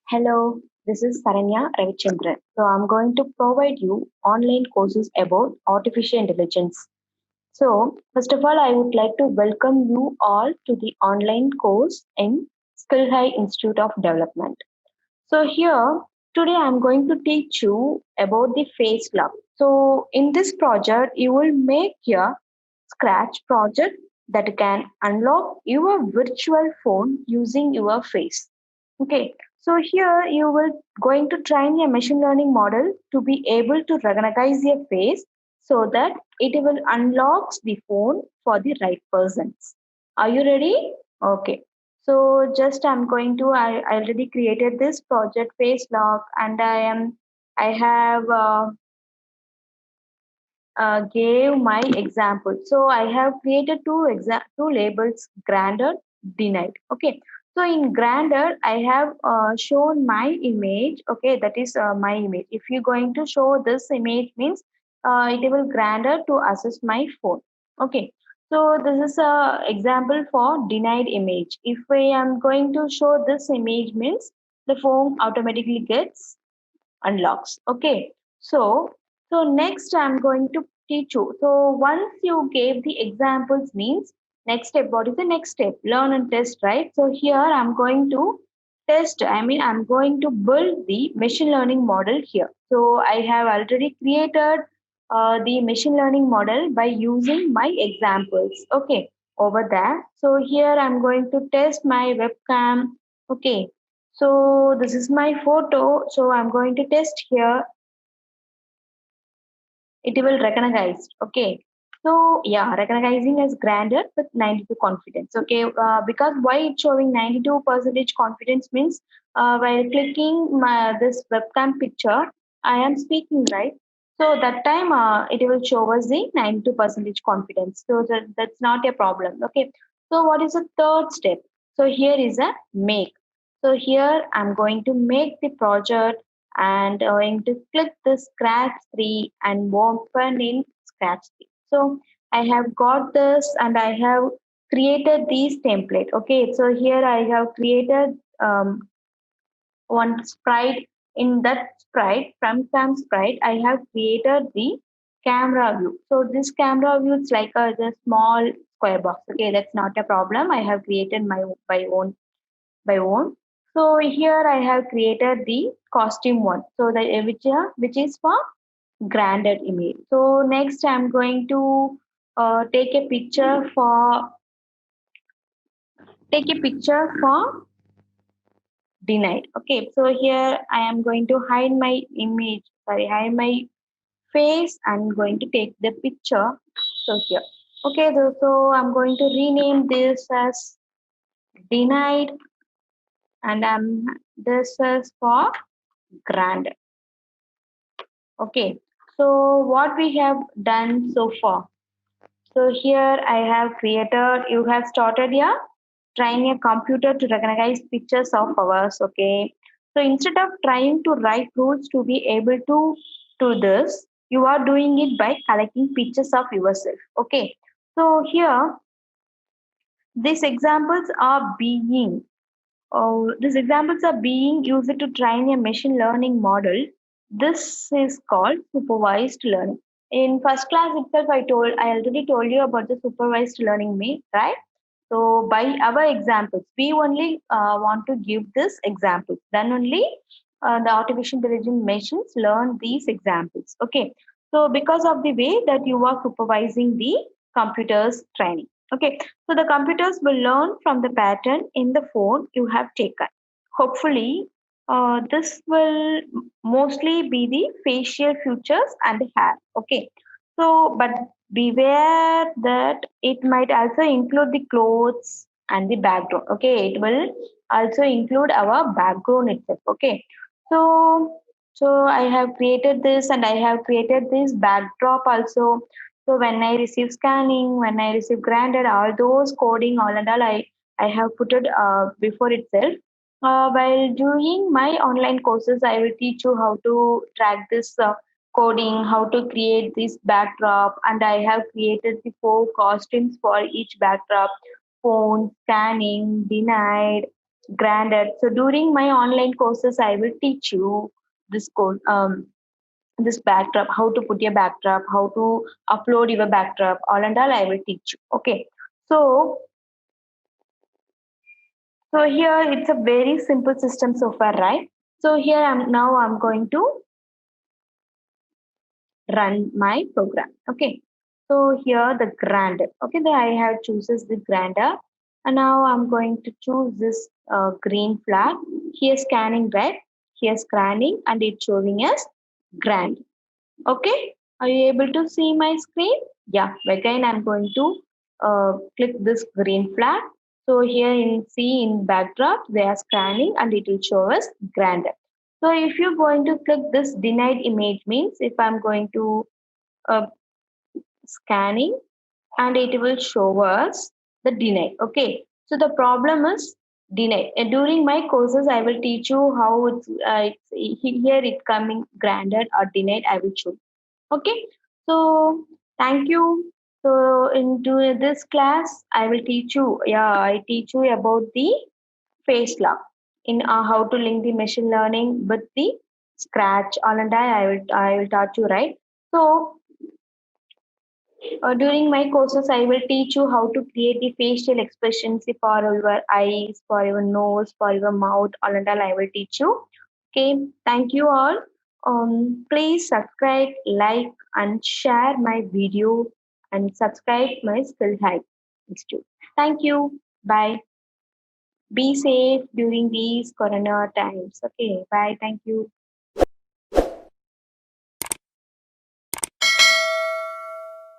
Hello, this is Saranya Ravichandran. So I'm going to provide you online courses about artificial intelligence. So first of all, I would like to welcome you all to the online course in Skillhai Institute of Development. So here today I'm going to teach you about the face lock. So in this project, you will make a scratch project that can unlock your virtual phone using your face. Okay, so here you will going to train a machine learning model to be able to recognize your face so that it will unlock the phone for the right persons. Are you ready? Okay. So just I'm going to I already created this project face lock and I have gave my example. So I have created two labels, granted, denied. Okay. So in granted, I have shown my image. Okay, that is my image. If you're going to show this image, means it will granted to access my phone. Okay. So this is a example for denied image. If I am going to show this image, means the phone automatically gets unlocks. Okay. So next I'm going to teach you. So once you gave the examples means next step. What is the next step? Learn and test, right? So here I'm going to test. I'm going to build the machine learning model here. So I have already created the machine learning model by using my examples. Okay, over there. So here I'm going to test my webcam. Okay, so this is my photo. So I'm going to test here. It will recognize. Okay. So yeah, recognizing as granted with 92 confidence. Okay. Because why it's showing 92 percentage confidence means while clicking this webcam picture, I am speaking right. So that time it will show us the 92 percentage confidence. So that's not a problem. Okay. So what is the third step? So here is a make. So here I'm going to make the project and going to click the scratch 3 and open in scratch 3. So I have got this and I have created these template. Okay, so here I have created one sprite. In that sprite, from cam sprite, I have created the camera view. So this camera view is like the small square box. Okay, that's not a problem. I have created by own. So here I have created the costume one. So the which is for granted image. So next I'm going to take a picture for denied. Okay, so here I am going to hide my image, sorry, hide my face. I'm going to take the picture. So here. Okay, so I'm going to rename this as denied and this is for granted. Okay, so what we have done so far. So here I have created, you have started here, trying a computer to recognize pictures of ours. Okay. So instead of trying to write rules to be able to do this, you are doing it by collecting pictures of yourself. Okay. So here, these examples are being used to train a machine learning model. This is called supervised learning. In first class itself, I already told you about the supervised learning, right? So by our examples, we only want to give this example. Then only the artificial intelligence machines learn these examples. Okay. So because of the way that you are supervising the computer's training. Okay. So the computers will learn from the pattern in the phone you have taken. Hopefully, this will mostly be the facial features and the hair. Okay. So, but beware that it might also include the clothes and the background. Okay. It will also include our background itself. Okay. So, so I have created this and I have created this backdrop also. So when I receive scanning, when I receive granted, all those coding, all and all, I have put it before itself. While doing my online courses, I will teach you how to track this coding, how to create this backdrop, and I have created the four costumes for each backdrop: phone, scanning, denied, Granted. So during my online courses, I will teach you this code, this backdrop, how to put your backdrop, how to upload your backdrop, all and all I will teach you. Okay. So so here it's a very simple system so far, right? So here I'm going to run my program. Okay. So here the grander. Okay, then I have chooses the grander. And now I'm going to choose this green flag. Here scanning red, here scanning, and it's showing us grand. Okay, are you able to see my screen? Yeah, again I'm going to click this green flag. So here in see in backdrop, they are scanning and it will show us grander. So if you're going to click this denied image means if I'm going to uh, scanning and it will show us the denied. Okay, so the problem is denied. During my courses, I will teach you how here it coming granted or denied. I will show. Okay, so thank you. So into this class, I will teach you. Yeah, I teach you about the face lock in how to link the machine learning with the scratch. All and I will taught you right. So during my courses, I will teach you how to create the facial expressions for your eyes, for your nose, for your mouth, all and all I will teach you. Okay, thank you all. Please subscribe, like, and share my video and subscribe my Skillhai Institute. Thank you. Bye. Be safe during these corona times. Okay, bye. Thank you.